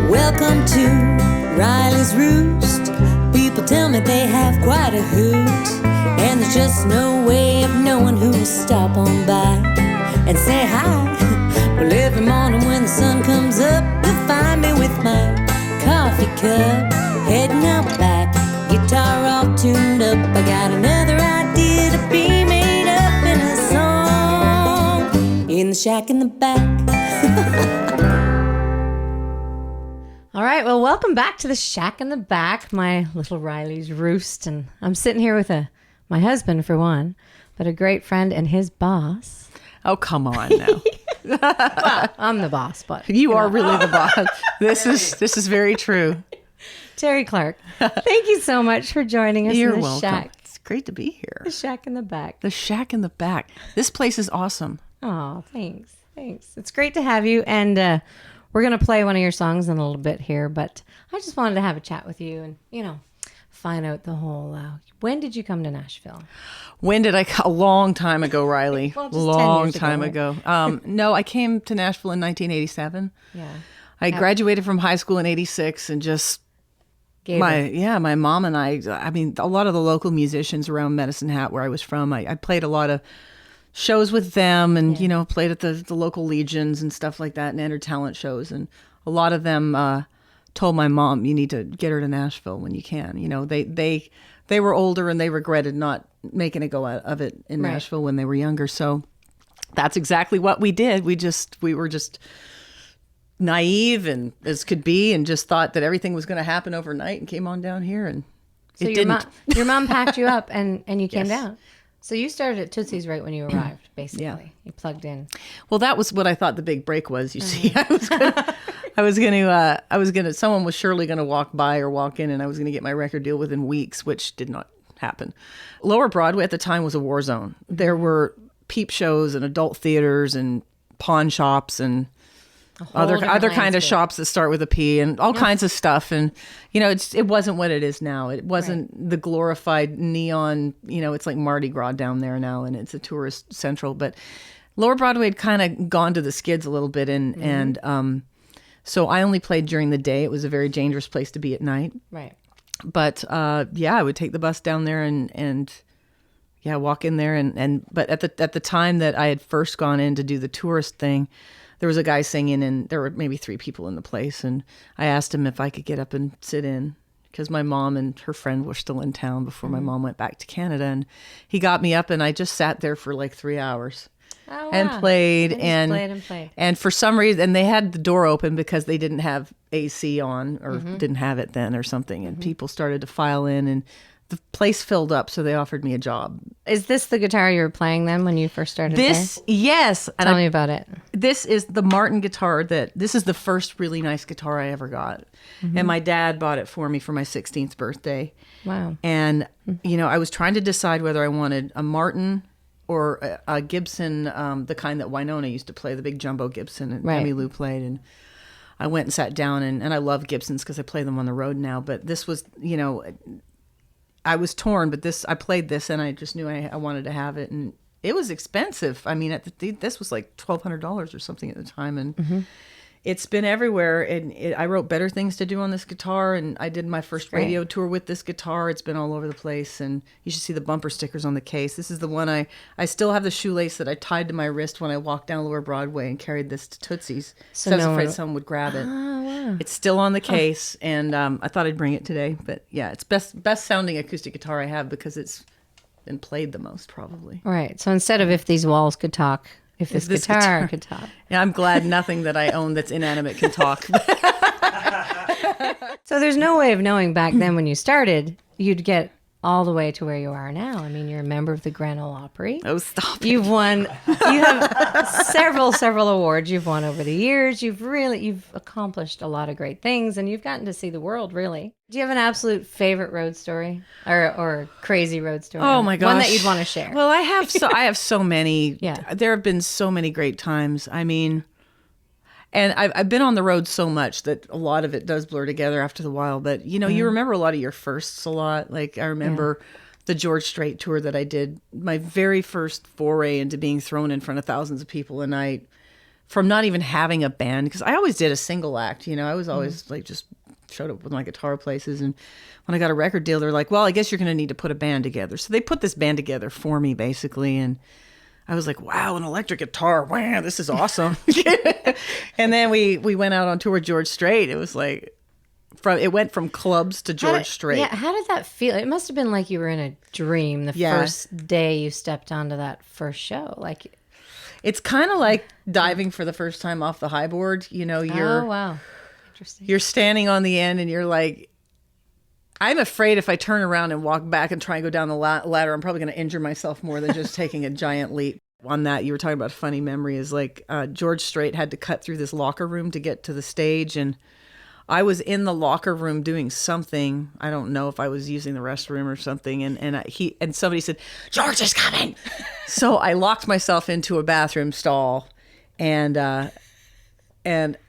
Welcome to RyLee's Roost. People tell me they have quite a hoot, and there's just no way of knowing who will stop on by and say hi. Well, every morning when the sun comes up, you'll find me with my coffee cup, heading out back, guitar all tuned up. I got another idea to be made up in a song in the shack in the back. All right, well, welcome back to the shack in the back, my little RyLee's Roost. And I'm sitting here with my husband, for one, but a great friend and his boss. Oh, come on now. Well, I'm the boss, but... You are really the boss. This is very true. Terri Clark, thank you so much for joining us. You're in the welcome. Shack. It's great to be here. The shack in the back. The shack in the back. This place is awesome. Oh, thanks. It's great to have you. And we're going to play one of your songs in a little bit here, but I just wanted to have a chat with you and, find out the whole, when did you come to Nashville? When did I? A long time ago, Riley. Well, just 10 long years time ago. No, I came to Nashville in 1987. Yeah. I graduated from high school in 86 and just... my mom and I mean, a lot of the local musicians around Madison, where I was from, I played a lot of shows with them and, played at the local legions and stuff like that and entered talent shows. And a lot of them told my mom, you need to get her to Nashville when you can. They were older and they regretted not making a go out of it in Nashville when they were younger. So that's exactly what we did. We were just naive and as could be and just thought that everything was going to happen overnight and came on down here and so it didn't. Your mom packed you up and you came Yes. down. So you started at Tootsie's right when you arrived, basically. Yeah. You plugged in. Well, that was what I thought the big break was. You see, someone was surely going to walk by or walk in and I was going to get my record deal within weeks, which did not happen. Lower Broadway at the time was a war zone. There were peep shows and adult theaters and pawn shops and other kind of shops that start with a P and all kinds of stuff. And, it wasn't what it is now. It wasn't the glorified neon, it's like Mardi Gras down there now and it's a tourist central. But Lower Broadway had kind of gone to the skids a little bit. And so I only played during the day. It was a very dangerous place to be at night. Right. But I would take the bus down there and walk in there. But at the time that I had first gone in to do the tourist thing, there was a guy singing and there were maybe 3 people in the place. And I asked him if I could get up and sit in because my mom and her friend were still in town before my mom went back to Canada. And he got me up and I just sat there for like 3 hours and played. And for some reason, and they had the door open because they didn't have AC on or didn't have it then or something. And people started to file in and the place filled up, so they offered me a job. Is this the guitar you were playing then when you first started Yes. Tell me about it. This is the Martin guitar this is the first really nice guitar I ever got. And my dad bought it for me for my 16th birthday. Wow. And, I was trying to decide whether I wanted a Martin or a Gibson, the kind that Winona used to play, the big jumbo Gibson and Emmylou played. And I went and sat down and I love Gibsons because I play them on the road now. But this was, I was torn, but I played this and I just knew I wanted to have it. And it was expensive. I mean, this was like $1,200 or something at the time. And it's been everywhere. And I wrote Better Things to Do on this guitar. And I did my first radio tour with this guitar. It's been all over the place. And you should see the bumper stickers on the case. This is the one I still have the shoelace that I tied to my wrist when I walked down Lower Broadway and carried this to Tootsie's. So I was afraid someone would grab it. Oh, wow. It's still on the case. And I thought I'd bring it today. But yeah, it's best sounding acoustic guitar I have because it's been played the most probably. Right. So instead of If These Walls Could Talk, If this guitar could talk. Yeah, I'm glad nothing that I own that's inanimate can talk. So there's no way of knowing back then when you started, you'd get all the way to where you are now. I mean, you're a member of the Grand Ole Opry. Oh, stop it. You have several awards you've won over the years. You've accomplished a lot of great things and you've gotten to see the world, really. Do you have an absolute favorite road story or crazy road story? Oh my gosh. One that you'd want to share? Well, I have so many. Yeah. There have been so many great times. I mean, and I've been on the road so much that a lot of it does blur together after a while. But, you remember a lot of your firsts a lot. Like I remember the George Strait tour that I did, my very first foray into being thrown in front of thousands of people a night from not even having a band, because I always did a single act, I was always like just showed up with my guitar places. And when I got a record deal, they're like, well, I guess you're going to need to put a band together. So they put this band together for me, basically. And I was like, wow, an electric guitar. Wow, this is awesome. And then we went out on tour with George Strait. It was like, it went from clubs to George Strait. Yeah, how did that feel? It must have been like you were in a dream the first day you stepped onto that first show. Like, it's kind of like diving for the first time off the high board. You're, oh, wow. Interesting. You're standing on the end and you're like, I'm afraid if I turn around and walk back and try and go down the ladder, I'm probably going to injure myself more than just taking a giant leap. On that, you were talking about a funny memory, is like George Strait had to cut through this locker room to get to the stage, and I was in the locker room doing something. I don't know if I was using the restroom or something, and somebody said, "George is coming." So I locked myself into a bathroom stall, and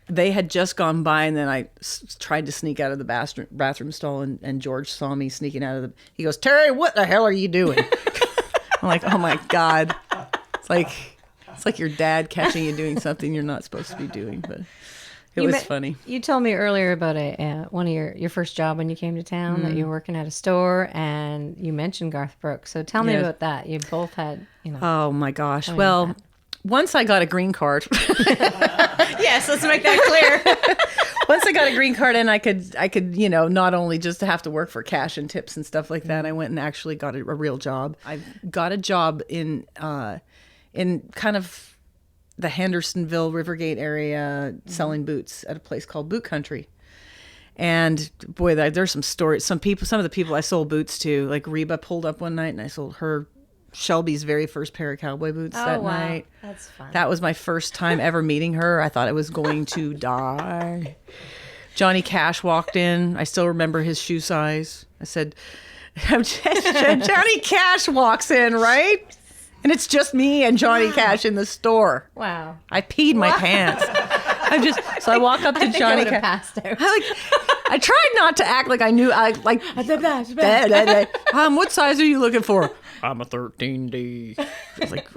they had just gone by, and then I tried to sneak out of the bathroom stall, and George saw me sneaking out of the. He goes, "Terri, what the hell are you doing?" I'm like, "Oh my God." It's like your dad catching you doing something you're not supposed to be doing, but it was funny. You told me earlier about one of your first job when you came to town, that you were working at a store, and you mentioned Garth Brooks. So tell me about that. You both had, Oh my gosh. Well, once I got a green card. Yes, let's make that clear. Once I got a green card, and I could, not only just to have to work for cash and tips and stuff like that, I went and actually got a real job. I got a job in kind of the Hendersonville, Rivergate area, selling boots at a place called Boot Country. And boy, there's some stories. Some of the people I sold boots to, like Reba pulled up one night and I sold her Shelby's very first pair of cowboy boots that night. That's fun. That was my first time ever meeting her. I thought I was going to die. Johnny Cash walked in. I still remember his shoe size. I said, Johnny Cash walks in, right? And it's just me and Johnny Cash in the store. Wow. I peed my pants. I walk up to Johnny Cash. Passed out. I tried not to act like I knew. What size are you looking for? I'm a 13D. I was like,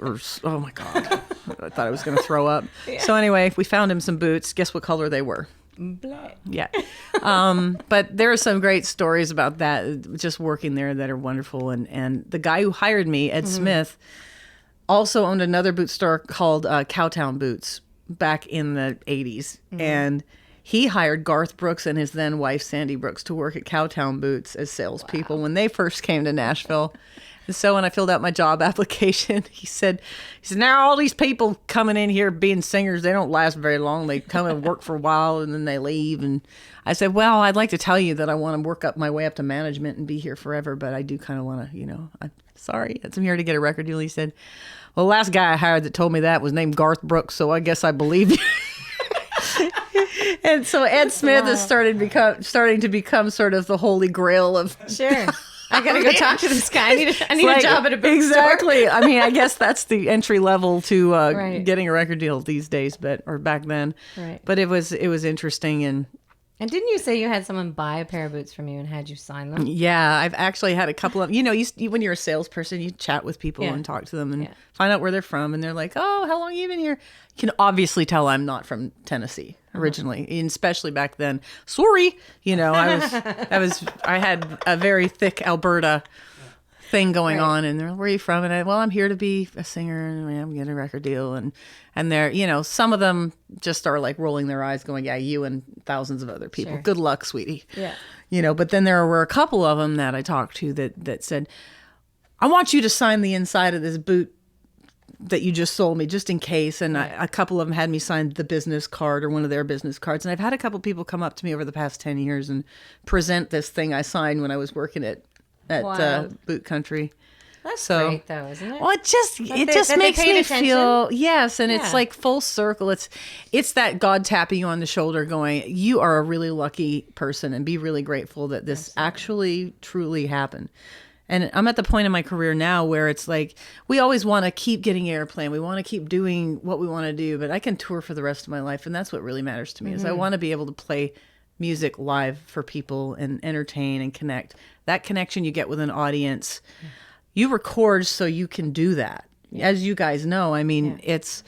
oh my God. I thought I was going to throw up. Yeah. So anyway, we found him some boots. Guess what color they were? Black. Yeah. But there are some great stories about that, just working there, that are wonderful. And the guy who hired me, Ed Smith, also owned another boot store called Cowtown Boots back in the 80s. And he hired Garth Brooks and his then wife, Sandy Brooks, to work at Cowtown Boots as salespeople when they first came to Nashville. And so when I filled out my job application, he said, now all these people coming in here being singers, they don't last very long. They come and work for a while and then they leave. And I said, well, I'd like to tell you that I want to work up my way up to management and be here forever, but I do kind of want to, I'm sorry, I'm here to get a record deal. He said, well, the last guy I hired that told me that was named Garth Brooks, so I guess I believe you. And so Ed Smith is starting to become sort of the holy grail of... Sure. I gotta go talk to this guy. I need a job at a bookstore. Exactly. I mean, I guess that's the entry level to getting a record deal these days, or back then. Right. But it was interesting. And didn't you say you had someone buy a pair of boots from you and had you sign them? Yeah, I've actually had a couple of. When you're a salesperson, you chat with people and talk to them and find out where they're from, and they're like, "Oh, how long have you been here?" You can obviously tell I'm not from Tennessee originally, and especially back then. Sorry, I had a very thick Alberta thing going on, and they're like, where are you from? And I'm here to be a singer, and I'm getting a record deal, and they're, some of them just are like rolling their eyes going, yeah, you and thousands of other people. Sure. Good luck, sweetie. Yeah. But then there were a couple of them that I talked to that said, I want you to sign the inside of this boot that you just sold me, just in case. And a couple of them had me sign the business card or one of their business cards. And I've had a couple people come up to me over the past 10 years and present this thing I signed when I was working at Boot Country. That's great, though, isn't it? Well, it just makes me feel, yes, and it's like full circle. It's that God tapping you on the shoulder going, you are a really lucky person, and be really grateful that this actually truly happened. And I'm at the point in my career now where it's like, we always want to keep getting airplay. We want to keep doing what we want to do, but I can tour for the rest of my life. And that's what really matters to me is I want to be able to play music live for people and entertain and connect. That connection you get with an audience, you record so you can do that. As you guys know, I mean, it's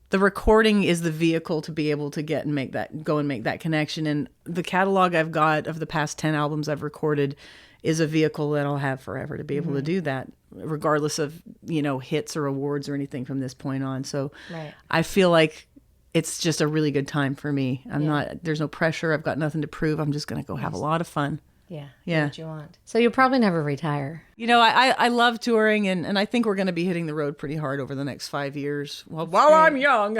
the recording is the vehicle to be able to make that connection. And the catalog I've got of the past 10 albums I've recorded is a vehicle that I'll have forever to be able to do that, regardless of, hits or awards or anything from this point on. So I feel like it's just a really good time for me. There's no pressure. I've got nothing to prove. I'm just going to go have a lot of fun. Yeah. Do what you want. So you'll probably never retire. I love touring, and I think we're going to be hitting the road pretty hard over the next 5 years while I'm young.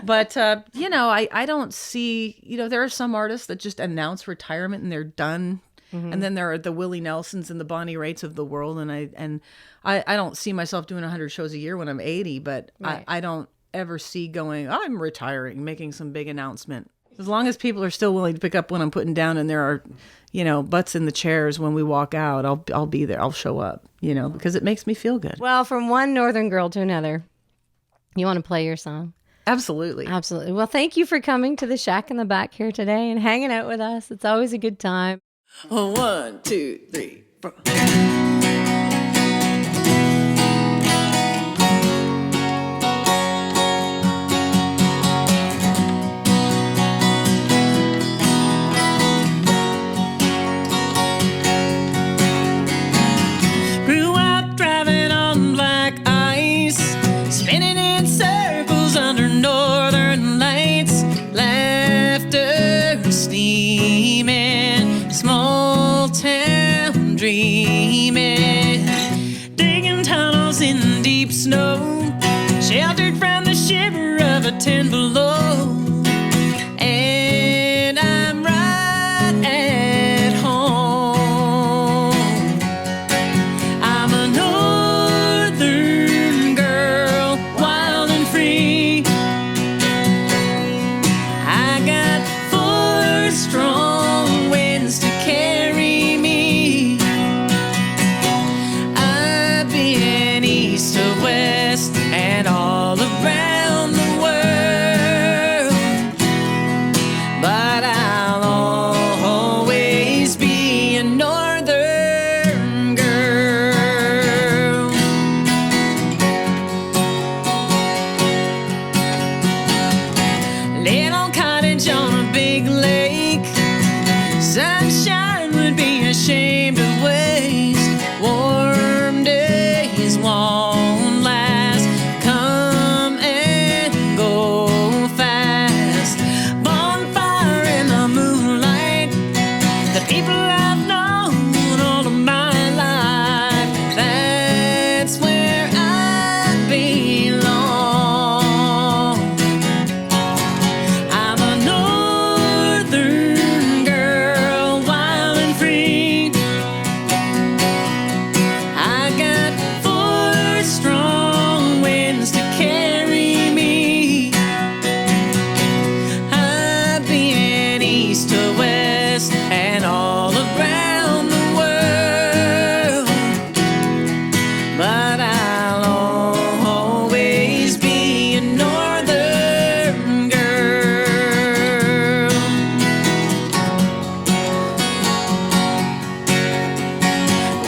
But, I don't see, there are some artists that just announce retirement and they're done. And then there are the Willie Nelsons and the Bonnie Raitt's of the world. And I don't see myself doing 100 shows a year when I'm 80, but I don't ever see going, I'm retiring, making some big announcement. As long as people are still willing to pick up when I'm putting down and there are, butts in the chairs when we walk out, I'll be there. I'll show up, because it makes me feel good. Well, from one Northern girl to another, you want to play your song? Absolutely. Absolutely. Well, thank you for coming to the Shack in the Back here today and hanging out with us. It's always a good time. 1, 2, 3, 4. Grew up driving on black ice, spinning in circles under northern lights, laughter steaming, small town dreaming, digging tunnels in deep snow, sheltered from the shiver of a 10 below. And I'm right at home. I'm a northern girl, wild and free. I got 4 strong winds to carry me. I've been east to west and all around the world, but I'll always be a northern girl. Little cottage on a big lake, sunshine would be ashamed to waste. Warm days won't last, come and go fast. Bonfire in the moonlight, the people I've known all of my life. That's where I belong. I'm a northern girl, wild and free. I got 4 strong winds to carry me. I've been east to west and all around the world, but I'll always be a northern girl.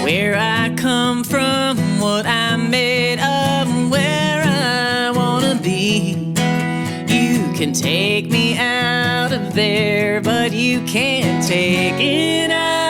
Where I come from, what I'm made of, where I wanna be. You can take me out of there, but you can't take it out